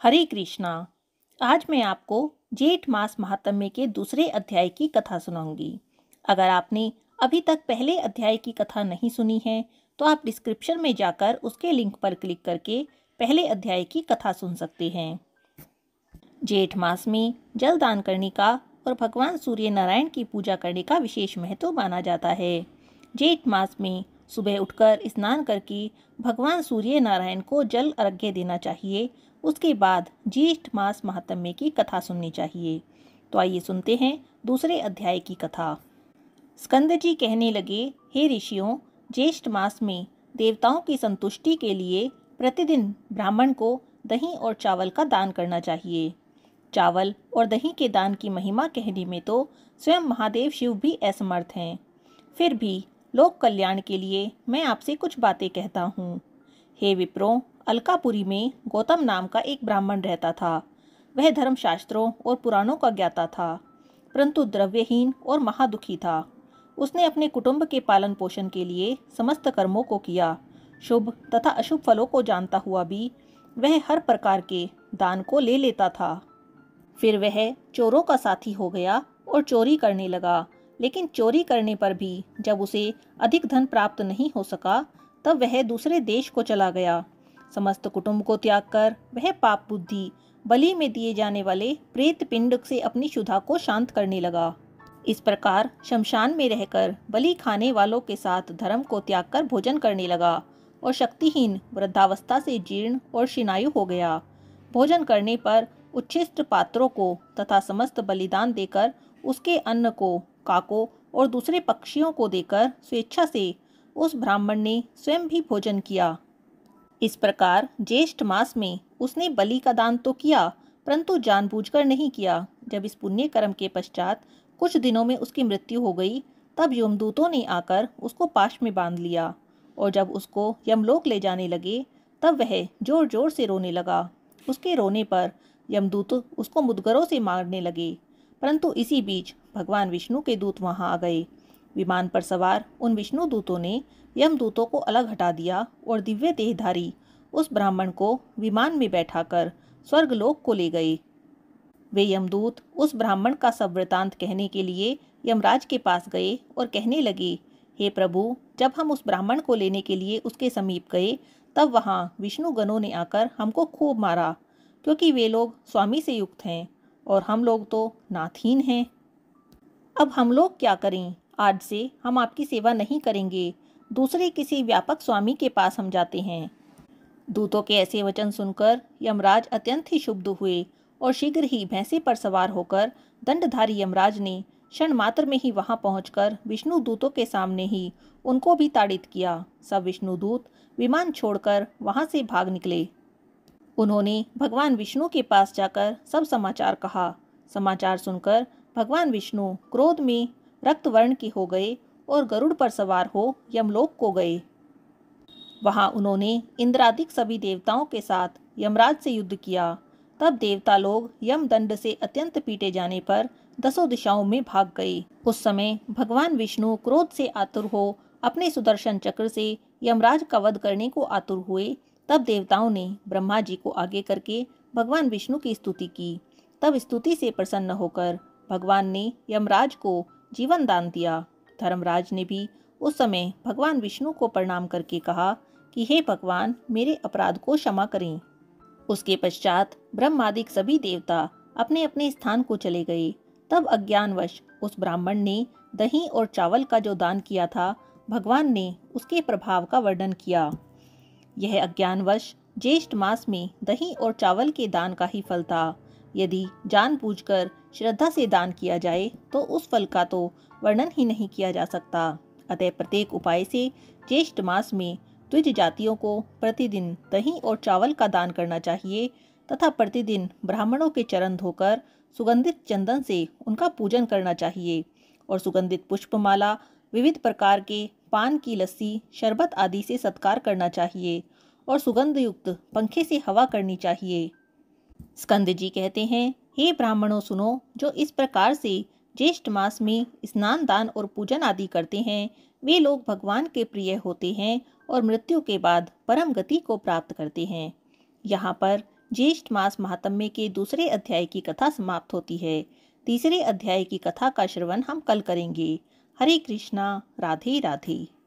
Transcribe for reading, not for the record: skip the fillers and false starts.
हरे कृष्णा। आज मैं आपको जेठ मास महात्म्य के दूसरे अध्याय की कथा सुनाऊंगी। अगर आपने अभी तक पहले अध्याय की कथा नहीं सुनी है तो आप डिस्क्रिप्शन में जाकर उसके लिंक पर क्लिक करके पहले अध्याय की कथा सुन सकते हैं। जेठ मास में जल दान करने का और भगवान सूर्य नारायण की पूजा करने का विशेष महत्व माना जाता है। जेठ मास में सुबह उठकर स्नान करके भगवान सूर्य नारायण को जल अर्घ्य देना चाहिए। उसके बाद जेठ मास महात्म्य की कथा सुननी चाहिए। तो आइए सुनते हैं दूसरे अध्याय की कथा। स्कंद जी कहने लगे, हे ऋषियों, ज्येष्ठ मास में देवताओं की संतुष्टि के लिए प्रतिदिन ब्राह्मण को दही और चावल का दान करना चाहिए। चावल और दही के दान की महिमा कहने में तो स्वयं महादेव शिव भी असमर्थ हैं। फिर भी लोक कल्याण के लिए मैं आपसे कुछ बातें कहता हूँ। हे विप्रो, अलकापुरी में गौतम नाम का एक ब्राह्मण रहता था। वह धर्मशास्त्रों और पुराणों का ज्ञाता था, परंतु द्रव्यहीन और महादुखी था। उसने अपने कुटुंब के पालन पोषण के लिए समस्त कर्मों को किया। शुभ तथा अशुभ फलों को जानता हुआ भी वह हर प्रकार के दान को ले लेता था। फिर वह चोरों का साथी हो गया और चोरी करने लगा। लेकिन चोरी करने पर भी जब उसे अधिक धन प्राप्त नहीं हो सका, तब वह दूसरे देश को चला गया। समस्त कुटुंब को त्याग कर वह पाप बुद्धि बलि में दिए जाने वाले प्रेत पिंड से अपनी क्षुधा को शांत करने लगा। इस प्रकार शमशान में रहकर बलि खाने वालों के साथ धर्म को त्याग कर भोजन करने लगा और शक्तिहीन वृद्धावस्था से जीर्ण और शिनायु हो गया। भोजन करने पर उच्छिष्ट पात्रों को तथा समस्त बलिदान देकर उसके अन्न को काकों और दूसरे पक्षियों को देकर स्वेच्छा से उस ब्राह्मण ने स्वयं भी भोजन किया। इस प्रकार ज्येष्ठ मास में उसने बलि का दान तो किया, परंतु जानबूझकर नहीं किया। जब इस पुण्य कर्म के पश्चात कुछ दिनों में उसकी मृत्यु हो गई, तब यमदूतों ने आकर उसको पाश में बांध लिया और जब उसको यमलोक ले जाने लगे, तब वह जोर जोर से रोने लगा। उसके रोने पर यमदूत उसको मुदगरों से मारने लगे, परंतु इसी बीच भगवान विष्णु के दूत वहां आ गए। विमान पर सवार उन विष्णु दूतों ने यमदूतों को अलग हटा दिया और दिव्य देहधारी उस ब्राह्मण को विमान में बैठाकर स्वर्गलोक को ले गए। वे यमदूत उस ब्राह्मण का सब वृतांत कहने के लिए यमराज के पास गए और कहने लगे, हे प्रभु, जब हम उस ब्राह्मण को लेने के लिए उसके समीप गए, तब वहाँ विष्णु गणों ने आकर हमको खूब मारा, क्योंकि वे लोग स्वामी से युक्त हैं और हम लोग तो नाथहीन हैं। अब हम लोग क्या करें? आज से हम आपकी सेवा नहीं करेंगे, दूसरे किसी व्यापक स्वामी के पास हम जाते हैं। दूतों के ऐसे वचन सुनकर यमराज अत्यंत ही क्षुब्ध हुए और शीघ्र ही भैंसे पर सवार होकर दंडधारी यमराज ने क्षण मात्र में ही वहां पहुंचकर विष्णु दूतों के सामने ही उनको भी ताड़ित किया। सब विष्णु दूत विमान छोड़कर वहां से भाग निकले। उन्होंने भगवान विष्णु के पास जाकर सब समाचार कहा। समाचार सुनकर भगवान विष्णु क्रोध में रक्त वर्ण के हो गए और गरुड़ पर सवार हो यमलोक को गए। वहां उन्होंने इंद्रादिक सभी देवताओं के साथ यमराज से युद्ध किया। तब देवता लोग यमदंड से अत्यंत पीटे जाने पर दसों दिशाओं में भाग गए। उस समय भगवान विष्णु क्रोध से आतुर हो अपने सुदर्शन चक्र से यमराज का वध करने को आतुर हुए। तब देवताओं ने ब्रह्मा जी को आगे करके भगवान विष्णु की स्तुति की। तब स्तुति से प्रसन्न होकर भगवान ने यमराज को जीवन दान दिया। धर्मराज ने भी उस समय भगवान विष्णु को प्रणाम करके कहा कि हे भगवान, मेरे अपराध को क्षमा करें। उसके पश्चात ब्रह्मादिक सभी देवता अपने अपने स्थान को चले गए। तब अज्ञानवश उस ब्राह्मण ने दही और चावल का जो दान किया था, भगवान ने उसके प्रभाव का वर्णन किया। यह अज्ञानवश ज्येष्ठ मास में दही और चावल के दान का ही फल था। यदि जानबूझकर श्रद्धा से दान किया जाए तो उस फल का तो वर्णन ही नहीं किया जा सकता। अतः प्रत्येक उपाय से ज्येष्ठ मास में द्विज जातियों को प्रतिदिन दही और चावल का दान करना चाहिए तथा प्रतिदिन ब्राह्मणों के चरण धोकर सुगंधित चंदन से उनका पूजन करना चाहिए और सुगंधित पुष्पमाला, विविध प्रकार के पान की लस्सी, शरबत आदि से सत्कार करना चाहिए और सुगंध युक्त पंखे से हवा करनी चाहिए। स्कंद जी कहते हैं, हे ब्राह्मणों सुनो, जो इस प्रकार से ज्येष्ठ मास में स्नान दान और पूजन आदि करते हैं, वे लोग भगवान के प्रिय होते हैं और मृत्यु के बाद परम गति को प्राप्त करते हैं। यहाँ पर ज्येष्ठ मास महात्म्य के दूसरे अध्याय की कथा समाप्त होती है। तीसरे अध्याय की कथा का श्रवण हम कल करेंगे। हरे कृष्णा, राधे राधे।